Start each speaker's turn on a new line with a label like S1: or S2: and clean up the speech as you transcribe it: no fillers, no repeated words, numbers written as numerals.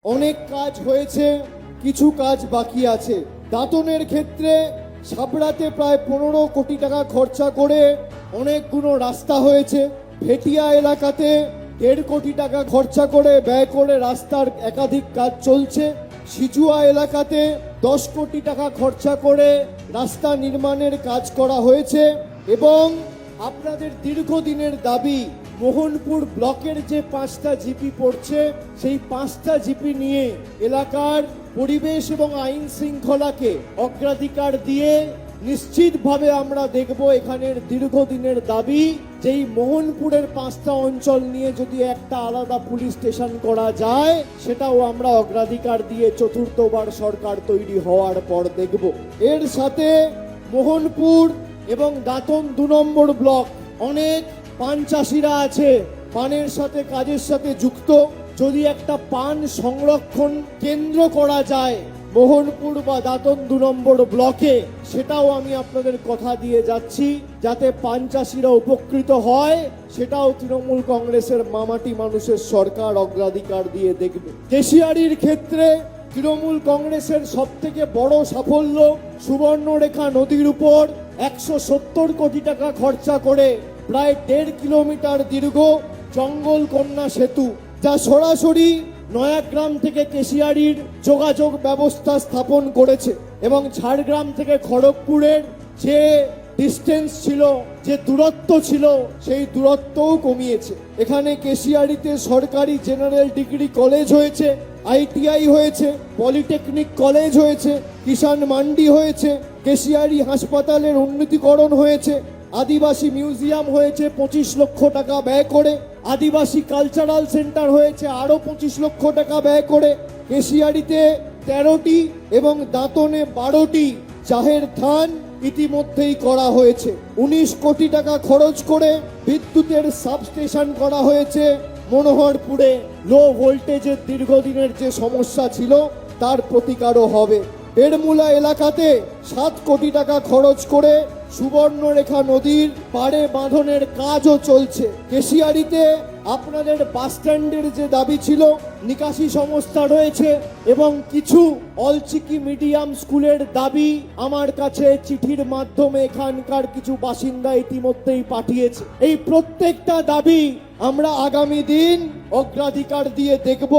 S1: অনেক কাজ হয়েছে, কিছু কাজ বাকি আছে। দাঁতনের ক্ষেত্রে সাবড়াতে প্রায় 15 কোটি টাকা খরচা করে অনেকগুলো রাস্তা হয়েছে। ভেটিয়া এলাকাতে 1.5 কোটি টাকা খরচা করে ব্যয় করে রাস্তার একাধিক কাজ চলছে। সিজুয়া এলাকাতে 10 কোটি টাকা খরচা করে রাস্তা নির্মাণের কাজ করা হয়েছে। এবং আপনাদের দীর্ঘদিনের দাবি মোহনপুর ব্লকের যে 5টা জিপি পড়ছে, সেই 5টা জিপি নিয়ে এলাকার পরিবেশ এবং আইন শৃঙ্খলাকে অগ্রাধিকার দিয়ে নিশ্চিতভাবে আমরা দেখব এখানের দীর্ঘদিনের দাবি যেই মোহনপুরের 5টা অঞ্চল নিয়ে যদি একটা আলাদা পুলিশ স্টেশন করা যায়, সেটাও আমরা অগ্রাধিকার দিয়ে চতুর্থবার সরকার তৈরি হওয়ার পর দেখব। এর সাথে মোহনপুর এবং দাঁতন 2 নম্বর ব্লক অনেক পান চাষিরা আছে, পানের সাথে কাজের সাথে যুক্ত। যদি একটা পান সংরক্ষণ কেন্দ্র করা যায় মোহনপুর বা দাঁতন 2 নম্বর ব্লকে, সেটাও আমি আপনাদের কথা দিয়ে যাচ্ছি, যাতে পান চাষিরা উপকৃত হয়। সেটাও তৃণমূল কংগ্রেসের মামাটি মানুষের সরকার অগ্রাধিকার দিয়ে দেখবে। কেশিয়ারির ক্ষেত্রে তৃণমূল কংগ্রেসের সবথেকে বড় সাফল্য, সুবর্ণরেখা নদীর উপর 170 কোটি টাকা খরচা করে প্রায় 1.5 কিলোমিটার দীর্ঘ জঙ্গল কন্যা সেতু, যা সরাসরি নয়াগ্রাম থেকে কেশিয়ারির যোগাযোগ ব্যবস্থা স্থাপন করেছে এবং ঝাড়গ্রাম থেকে খড়গপুরের যে ডিস্টেন্স ছিল, যে দূরত্ব ছিল, সেই দূরত্বও কমিয়েছে। এখানে কেশিয়ারিতে সরকারি জেনারেল ডিগ্রি কলেজ হয়েছে, ITI হয়েছে, পলিটেকনিক কলেজ হয়েছে, কিষাণ মান্ডি হয়েছে, কেশিয়ারি হাসপাতালের উন্নতিকরণ হয়েছে, আদিবাসী মিউজিয়াম হয়েছে 25 লক্ষ টাকা ব্যয় করে, আদিবাসী কালচারাল সেন্টার হয়েছে আরো 25 লক্ষ টাকা ব্যয় করে। কেশিয়ারিতে 13টি এবং দাঁতনে 12টি চাহের থান ইতিমধ্যেই করা হয়েছে। 19 কোটি টাকা খরচ করে বিদ্যুতের সাবস্টেশন করা হয়েছে। মনোহরপুরে লো ভোল্টেজের দীর্ঘদিনের যে সমস্যা ছিল তার প্রতিকারও হবে। বেড়মুলা এলাকাতে 7 কোটি টাকা খরচ করে সুবর্ণরেখা নদীর পাড়ে বাঁধনের কাজও চলছে। কেশিয়ারিতে আপনাদের বাস স্ট্যান্ডের যে দাবি ছিল, নিকাশি সংস্থা রয়েছে এবং কিছু অলচিকি মিডিয়াম স্কুলের দাবি আমার কাছে চিঠির মাধ্যমে এখানকার কিছু বাসিন্দা ইতিমধ্যেই পাঠিয়েছে। এই প্রত্যেকটা দাবি আমরা আগামী দিন অগ্রাধিকার দিয়ে দেখব।